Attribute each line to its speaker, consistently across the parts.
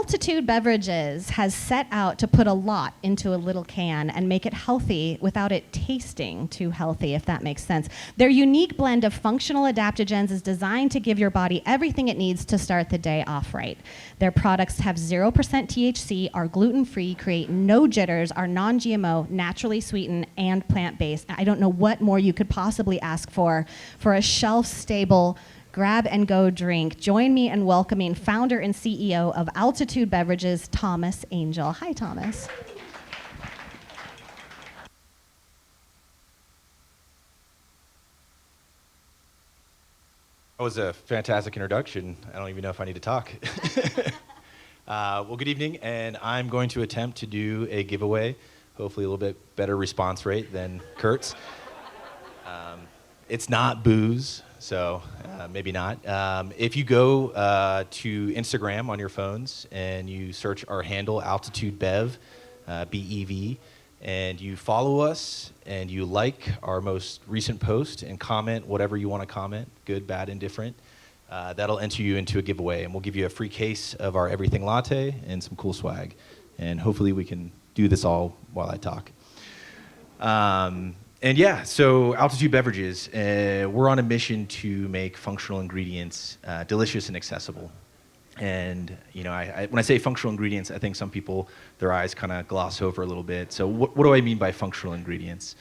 Speaker 1: Altitude Beverages has set out to put a lot into a little can and make it healthy without it tasting too healthy, if that makes sense. Their unique blend of functional adaptogens is designed to give your body everything it needs to start the day off right. Their products have 0% THC, are gluten-free, create no jitters, are non-GMO, naturally sweetened, and plant-based. I don't know what more you could possibly ask for a shelf-stable grab-and-go drink. Join me in welcoming founder and CEO of Altitude Beverages, Thomas Angel. Hi, Thomas.
Speaker 2: That was a fantastic introduction. I don't even know if I need to talk. Well, good evening, and I'm going to attempt to do a giveaway, hopefully a little bit better response rate than Kurt's. It's not booze, so maybe not. If you go to Instagram on your phones and you search our handle, Altitude Bev, B-E-V, and you follow us and you like our most recent post and comment whatever you want to comment, good, bad, indifferent, that'll enter you into a giveaway. And we'll give you a free case of our Everything Latte and some cool swag. And hopefully we can do this all while I talk. And yeah, so Altitude Beverages, we're on a mission to make functional ingredients delicious and accessible. And you know, when I say functional ingredients, I think some people, their eyes kind of gloss over a little bit. So what do I mean by functional ingredients?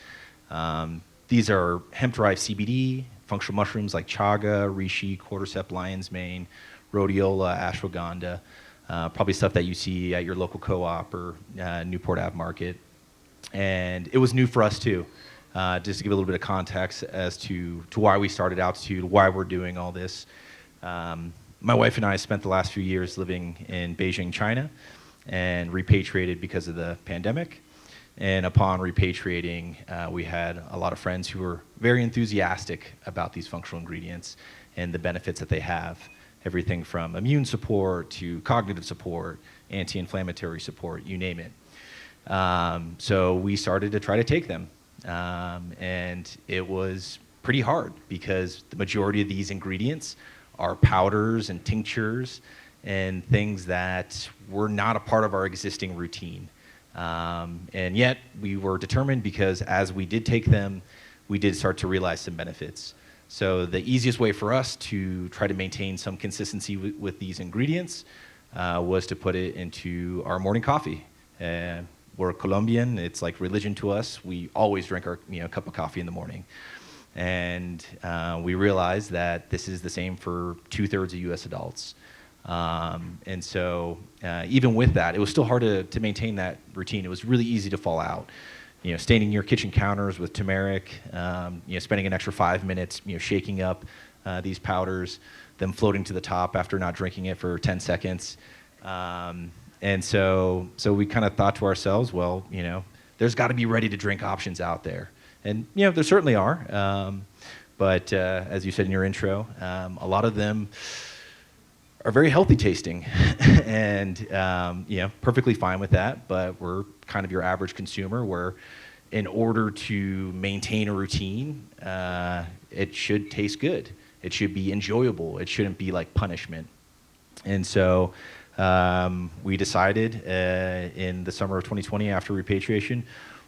Speaker 2: These are hemp-derived CBD, functional mushrooms like chaga, reishi, cordyceps, lion's mane, rhodiola, ashwagandha, probably stuff that you see at your local co-op or Newport Ave Market. And it was new for us too. Just to give a little bit of context as to why we started Altitude, why we're doing all this. My wife and I spent the last few years living in Beijing, China, and repatriated because of the pandemic. And upon repatriating, we had a lot of friends who were very enthusiastic about these functional ingredients and the benefits that they have. Everything from immune support to cognitive support, anti-inflammatory support, you name it. So we started to try to take them. And it was pretty hard because the majority of these ingredients are powders and tinctures and things that were not a part of our existing routine. And yet we were determined because as we did take them, we did start to realize some benefits. So the easiest way for us to try to maintain some consistency with these ingredients was to put it into our morning coffee. We're Colombian, it's like religion to us. We always drink our cup of coffee in the morning. And we realized that this is the same for 2/3 of US adults. And so even with that, it was still hard to maintain that routine. It was really easy to fall out. Staining your kitchen counters with turmeric, spending an extra 5 minutes, shaking up these powders, them floating to the top after not drinking it for 10 seconds. And so we kind of thought to ourselves, well, there's got to be ready-to-drink options out there. And, there certainly are. But as you said in your intro, a lot of them are very healthy tasting and, perfectly fine with that. But we're kind of your average consumer where in order to maintain a routine, it should taste good. It should be enjoyable. It shouldn't be like punishment. And so we decided in the summer of 2020 after repatriation,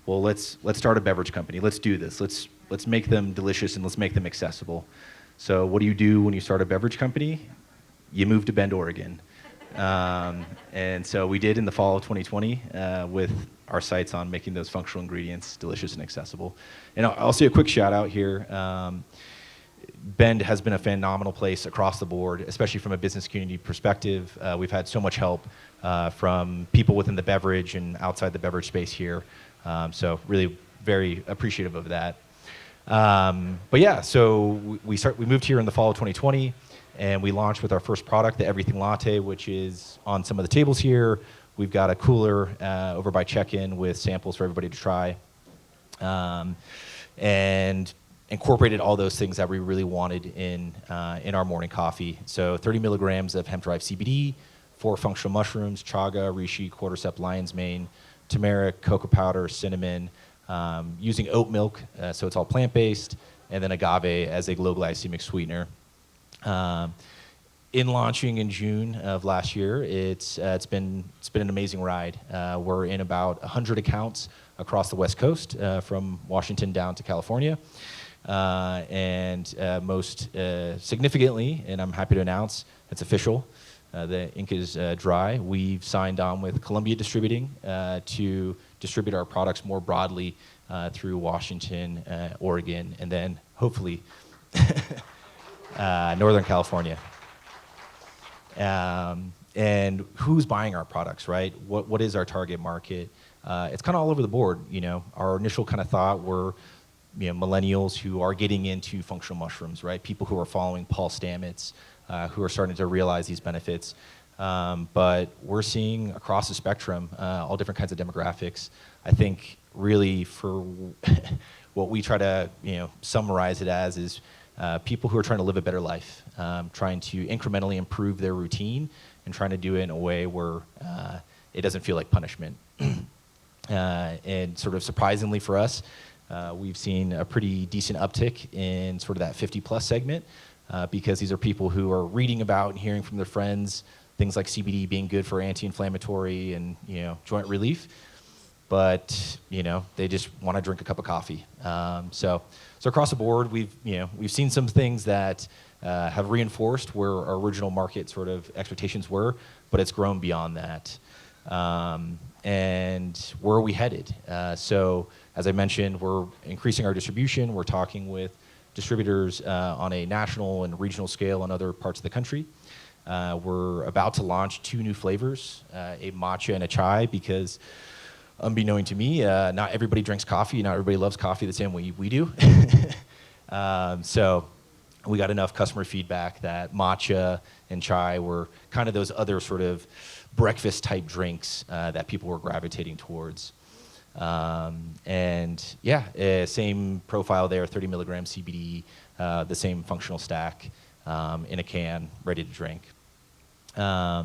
Speaker 2: well, let's start a beverage company. Let's do this. Let's make them delicious and let's make them accessible. So what do you do when you start a beverage company? You move to Bend, Oregon. And so we did in the fall of 2020 with our sights on making those functional ingredients delicious and accessible. And I'll say a quick shout out here. Bend has been a phenomenal place across the board, especially from a business community perspective. We've had so much help from people within the beverage and outside the beverage space here. So really very appreciative of that. But yeah, so we moved here in the fall of 2020 and we launched with our first product, the Everything Latte, which is on some of the tables here. We've got a cooler over by check-in with samples for everybody to try. And incorporated all those things that we really wanted in our morning coffee. So 30 milligrams of hemp-derived CBD, 4 functional mushrooms, chaga, reishi, cordyceps, lion's mane, turmeric, cocoa powder, cinnamon, using oat milk, so it's all plant-based, and then agave as a low glycemic sweetener. in launching in June of last year, it's been an amazing ride. We're in about 100 accounts across the West Coast, from Washington down to California. And most significantly, and I'm happy to announce, it's official, the ink is dry. We've signed on with Columbia Distributing to distribute our products more broadly through Washington, Oregon, and then hopefully Northern California. And who's buying our products, right? What is our target market? It's kind of all over the board. Our initial kind of thought were, millennials who are getting into functional mushrooms, right? People who are following Paul Stamets, who are starting to realize these benefits. But we're seeing across the spectrum, all different kinds of demographics. I think really for what we try to, summarize it as is people who are trying to live a better life, trying to incrementally improve their routine and trying to do it in a way where it doesn't feel like punishment. And sort of surprisingly for us, we've seen a pretty decent uptick in sort of that 50-plus segment because these are people who are reading about and hearing from their friends things like CBD being good for anti-inflammatory and joint relief, but they just want to drink a cup of coffee. So across the board, we've seen some things that have reinforced where our original market sort of expectations were, but it's grown beyond that. And where are we headed? So as I mentioned, we're increasing our distribution. We're talking with distributors on a national and regional scale in other parts of the country. We're about to launch 2 new flavors, a matcha and a chai, because unbeknown to me, not everybody drinks coffee. Not everybody loves coffee the same way we do. So we got enough customer feedback that matcha and chai were kind of those other sort of breakfast type drinks that people were gravitating towards. And yeah, same profile there, 30 milligram CBD, the same functional stack in a can, ready to drink. Our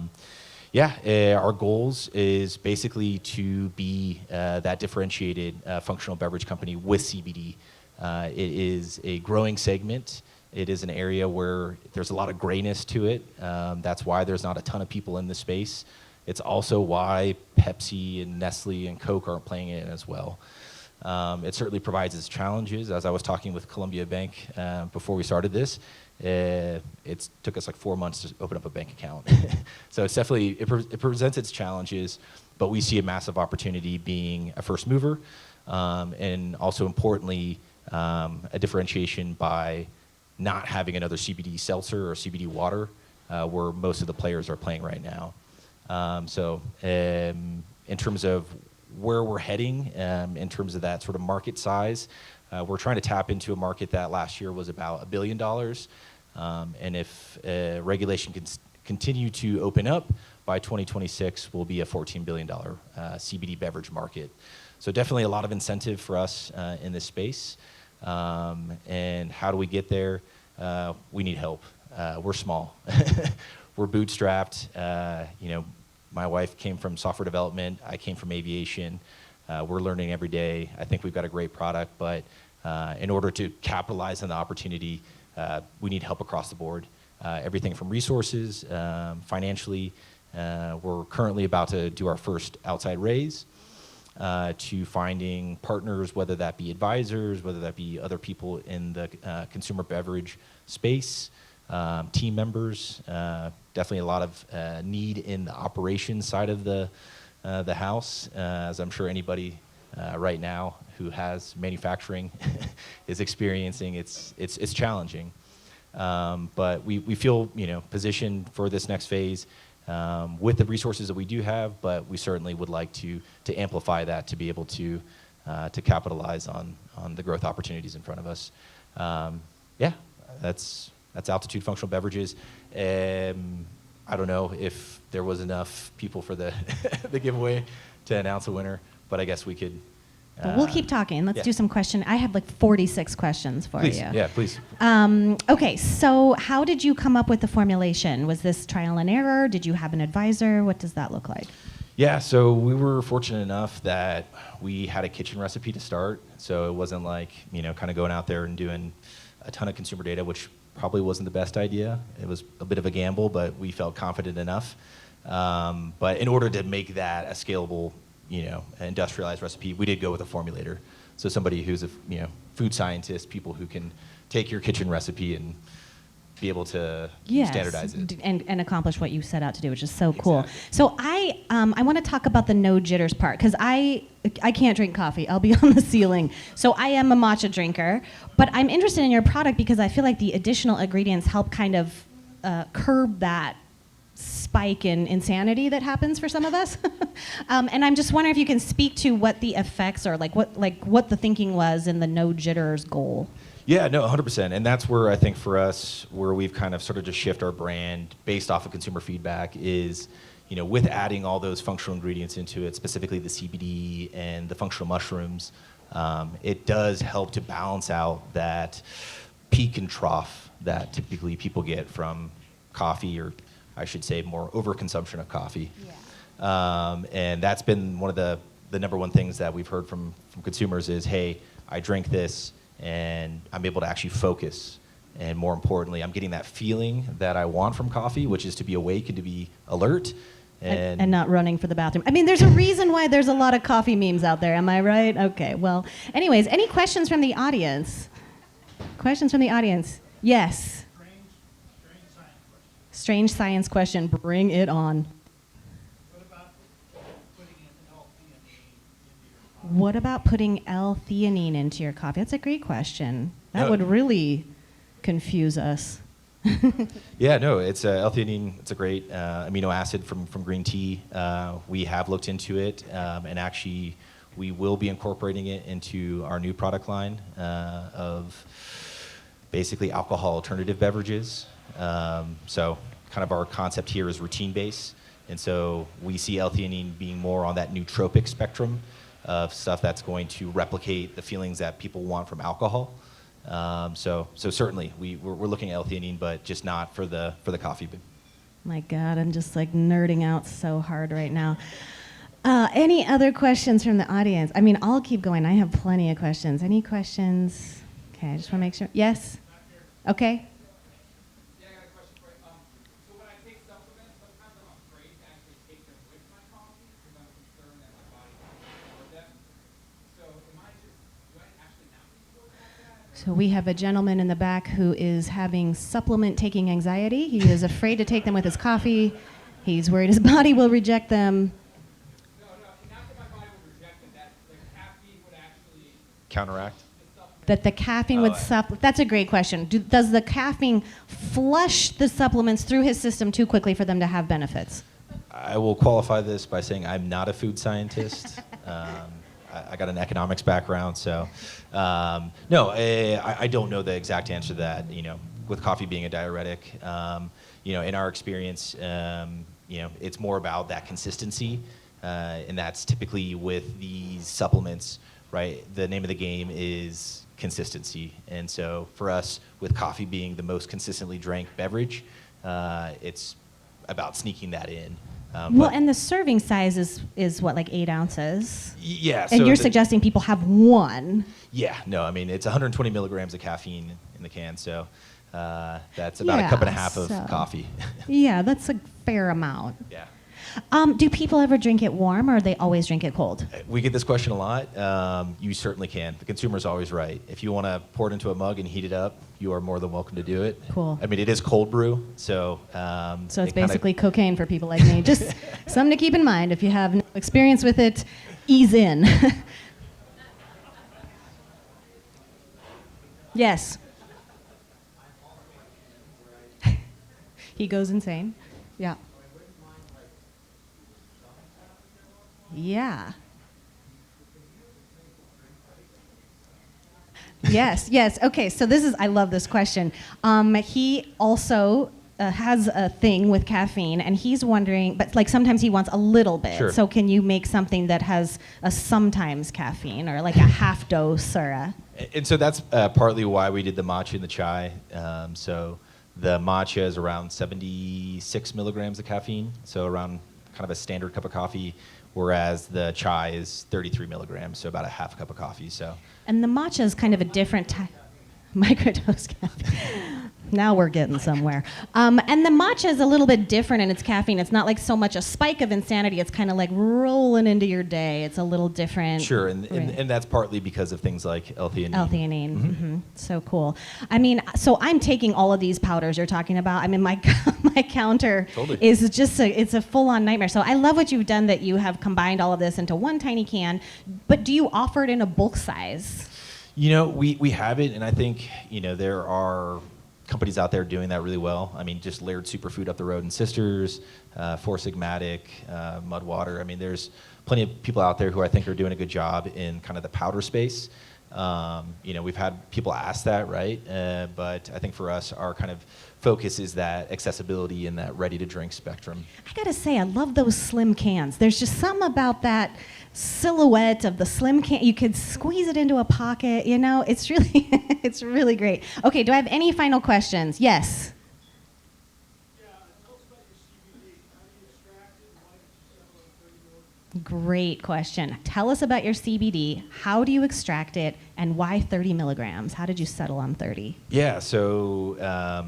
Speaker 2: goals is basically to be that differentiated functional beverage company with CBD. It is a growing segment. It is an area where there's a lot of grayness to it. That's why there's not a ton of people in this space. It's also why Pepsi and Nestle and Coke aren't playing it as well. It certainly provides its challenges. As I was talking with Columbia Bank before we started this, it took us like 4 months to open up a bank account. So it's definitely, it presents its challenges, but we see a massive opportunity being a first mover, and also importantly, a differentiation by not having another CBD seltzer or CBD water, where most of the players are playing right now. In terms of where we're heading, in terms of that sort of market size, we're trying to tap into a market that last year was about $1 billion. And if regulation can continue to open up, by 2026 we'll be a $14 billion CBD beverage market. So definitely a lot of incentive for us in this space. And how do we get there? We need help. We're small. We're bootstrapped. My wife came from software development. I came from aviation. We're learning every day. I think we've got a great product, but in order to capitalize on the opportunity, we need help across the board. Everything from resources, financially. We're currently about to do our first outside raise, to finding partners, whether that be advisors, whether that be other people in the consumer beverage space, team members. Definitely a lot of need in the operations side of the house, as I'm sure anybody right now who has manufacturing is experiencing. It's challenging, but we feel positioned for this next phase with the resources that we do have, but we certainly would like to amplify that to be able to capitalize on the growth opportunities in front of us. That's Altitude Functional Beverages. I don't know if there was enough people for the the giveaway to announce a winner, but I guess we could.
Speaker 1: Well, we'll keep talking. Let's do some questions. I have like 46 questions for
Speaker 2: please.
Speaker 1: you.
Speaker 2: Yeah, please.
Speaker 1: Okay, so how did you come up with the formulation? Was this trial and error? Did you have an advisor? What does that look like?
Speaker 2: Yeah, so we were fortunate enough that we had a kitchen recipe to start, so it wasn't like kind of going out there and doing a ton of consumer data, which probably wasn't the best idea. It was a bit of a gamble, but we felt confident enough. But in order to make that a scalable, industrialized recipe, we did go with a formulator. So somebody who's a food scientist, people who can take your kitchen recipe and be able to standardize it
Speaker 1: and accomplish what you set out to do, which is so cool.
Speaker 2: Exactly.
Speaker 1: So I want to talk about the no jitters part, because I can't drink coffee. I'll be on the ceiling. So I am a matcha drinker, but I'm interested in your product because I feel like the additional ingredients help kind of curb that spike in insanity that happens for some of us. And I'm just wondering if you can speak to what the effects are, what the thinking was in the no jitters goal.
Speaker 2: Yeah, no, 100%. And that's where I think for us, where we've kind of started to shift our brand based off of consumer feedback is, with adding all those functional ingredients into it, specifically the CBD and the functional mushrooms, it does help to balance out that peak and trough that typically people get from coffee, or I should say more overconsumption of coffee. Yeah. And that's been one of the number one things that we've heard from consumers is, hey, I drink this, and I'm able to actually focus. And more importantly, I'm getting that feeling that I want from coffee, which is to be awake and to be alert. And
Speaker 1: not running for the bathroom. I mean, there's a reason why there's a lot of coffee memes out there. Am I right? Okay, well, anyways, any questions from the audience? Questions from the audience? Yes. Strange science question. Bring it on. What about putting L-theanine into your coffee? That's a great question. That would really confuse us.
Speaker 2: Yeah, no, it's L-theanine. It's a great amino acid from green tea. We have looked into it, and actually, we will be incorporating it into our new product line of basically alcohol alternative beverages. So, kind of our concept here is routine based, and so we see L-theanine being more on that nootropic spectrum of stuff that's going to replicate the feelings that people want from alcohol. So certainly we're looking at L-theanine, but just not for the coffee.
Speaker 1: My God, I'm just like nerding out so hard right now. Any other questions from the audience? I mean, I'll keep going. I have plenty of questions. Any questions? Okay, I just want to make sure. Yes? Okay. So we have a gentleman in the back who is having supplement-taking anxiety. He is afraid to take them with his coffee. He's worried his body will reject them.
Speaker 3: No, not that my body would reject them. That the caffeine would actually
Speaker 2: Counteract?
Speaker 1: That the caffeine would supplement. That's a great question. Does the caffeine flush the supplements through his system too quickly for them to have benefits?
Speaker 2: I will qualify this by saying I'm not a food scientist. I got an economics background, so no, I don't know the exact answer to that. With coffee being a diuretic, in our experience, it's more about that consistency, and that's typically with these supplements, right? The name of the game is consistency, and so for us, with coffee being the most consistently drank beverage, it's about sneaking that in.
Speaker 1: Well, and the serving size is what, like 8 ounces?
Speaker 2: Yeah.
Speaker 1: And you're suggesting people have one?
Speaker 2: Yeah, no, I mean, it's 120 milligrams of caffeine in the can, so that's about a cup and a half of coffee.
Speaker 1: Yeah, that's a fair amount.
Speaker 2: Yeah.
Speaker 1: Do people ever drink it warm, or they always drink it cold?
Speaker 2: We get this question a lot. You certainly can. The consumer's always right. If you want to pour it into a mug and heat it up, you are more than welcome to do it.
Speaker 1: Cool.
Speaker 2: I mean, it is cold brew, so...
Speaker 1: so it's basically cocaine for people like me. Just something to keep in mind. If you have no experience with it, ease in. Yes. He goes insane. Yeah. Yeah. Yes. Okay, so I love this question. He also has a thing with caffeine, and he's wondering, but like sometimes he wants a little bit.
Speaker 2: Sure.
Speaker 1: So can you make something that has a sometimes caffeine, or like a half dose, or a...
Speaker 2: And so that's partly why we did the matcha and the chai. So the matcha is around 76 milligrams of caffeine, so around kind of a standard cup of coffee, whereas the chai is 33 milligrams, so about a half a cup of coffee. So.
Speaker 1: And the matcha is kind of a different type, microdose caffeine. Now we're getting somewhere. And the matcha is a little bit different in its caffeine. It's not like so much a spike of insanity. It's kind of like rolling into your day. It's a little different.
Speaker 2: Sure, and that's partly because of things like L-theanine.
Speaker 1: L-theanine. So cool. I mean, so I'm taking all of these powders you're talking about. I mean, my counter is just it's a full-on nightmare. So I love what you've done, that you have combined all of this into one tiny can. But do you offer it in a bulk size?
Speaker 2: You know, we have it, and I think, you know, there are companies out there doing that really well. I mean, just Layered Superfood up the road, and Sisters, Four Sigmatic, Mudwater. I mean, there's plenty of people out there who I think are doing a good job in kind of the powder space. You know, we've had people ask that, right? But I think for us, our kind of focus is that accessibility and that ready-to-drink spectrum.
Speaker 1: I gotta say, I love those slim cans. There's just something about that silhouette of the slim can. You could squeeze it into a pocket, you know? It's really, it's really great. Okay, do I have any final questions? Yes?
Speaker 3: Yeah, tell us about your CBD. How do you extract it, and why did you settle on 30 milligrams?
Speaker 1: Great question. Tell us about your CBD. How do you extract it, and why 30 milligrams? How did you settle on 30?
Speaker 2: Yeah, so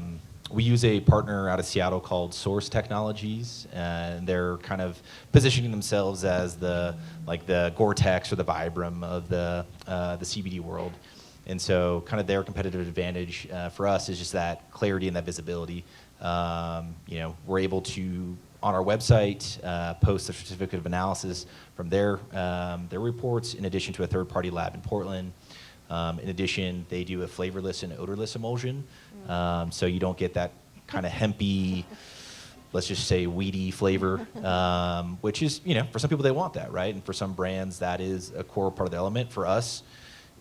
Speaker 2: we use a partner out of Seattle called Source Technologies, and they're kind of positioning themselves as the Gore-Tex or the Vibram of the CBD world. And so kind of their competitive advantage for us is just that clarity and that visibility. You know, we're able to, on our website, post a certificate of analysis from their reports, in addition to a third-party lab in Portland. In addition, they do a flavorless and odorless emulsion, so you don't get that kind of hempy, let's just say weedy flavor, which is, you know, for some people they want that, right? And for some brands that is a core part of the element. For us,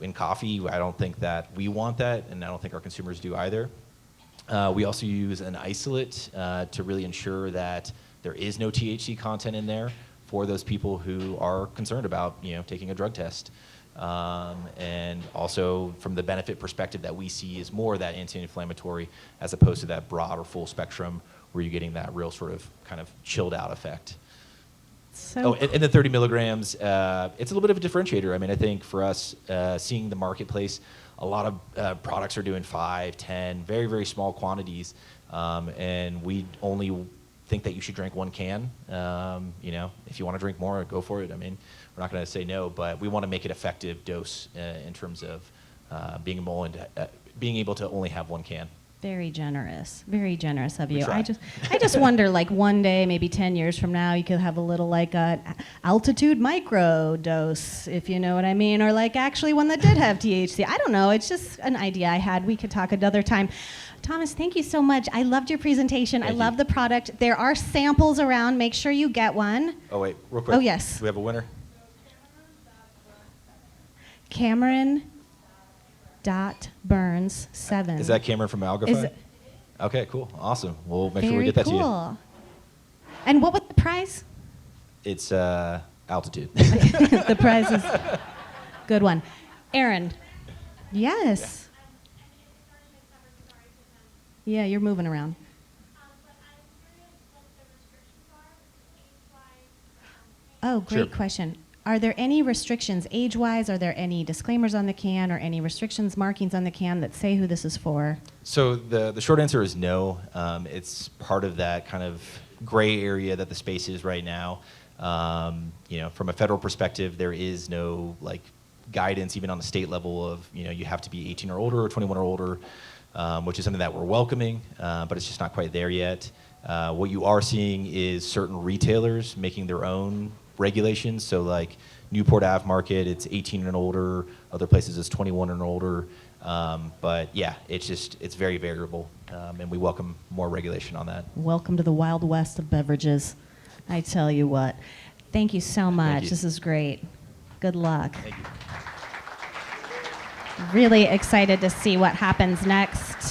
Speaker 2: in coffee, I don't think that we want that, and I don't think our consumers do either. We also use an isolate to really ensure that there is no THC content in there for those people who are concerned about, you know, taking a drug test. And also from the benefit perspective that we see is more that anti-inflammatory as opposed to that broad or full spectrum where you're getting that real sort of kind of chilled out effect.
Speaker 1: So
Speaker 2: And the 30 milligrams, it's a little bit of a differentiator. I mean, I think for us, seeing the marketplace, a lot of products are doing 5, 10, very, very small quantities. And we only think that you should drink one can. You know, if you want to drink more, go for it. I mean, we're not going to say no, but we want to make it effective dose in terms of being able to only have one can.
Speaker 1: very generous of you.
Speaker 2: try.
Speaker 1: I just wonder, like one day, maybe 10 years from now, you could have a little like a altitude micro dose, if you know what I mean, or like actually one that did have THC. I don't know. It's just an idea I had. We could talk another time. Thomas, thank you so much. I loved your presentation. I love the product. There are samples around. Make sure you get one.
Speaker 2: Oh, wait, real quick.
Speaker 1: Oh, yes.
Speaker 2: Do we have a winner?
Speaker 1: Cameron.Burns7.
Speaker 2: Is that Cameron from Algafy? Okay, cool. Awesome. We'll make sure we get that to you.
Speaker 1: And what was the prize?
Speaker 2: It's Altitude.
Speaker 1: The prize is good one. Aaron. Yes. Yeah, you're moving around. Oh, great
Speaker 2: Sure.
Speaker 1: question. Are there any restrictions age-wise? Are there any disclaimers on the can or any restrictions, markings on the can that say who this is for?
Speaker 2: So the short answer is no. It's part of that kind of gray area that the space is right now. You know, from a federal perspective, there is no like guidance even on the state level of, you know, you have to be 18 or older or 21 or older, which is something that we're welcoming, but it's just not quite there yet. What you are seeing is certain retailers making their own regulations. So like Newport Ave Market, it's 18 and older. Other places it's 21 and older. But yeah, it's very variable, and we welcome more regulation on that.
Speaker 1: Welcome to the Wild West of beverages. I tell you what. Thank you so much.
Speaker 2: you.
Speaker 1: This is great. Good luck.
Speaker 2: Thank you.
Speaker 1: Really excited to see what happens next.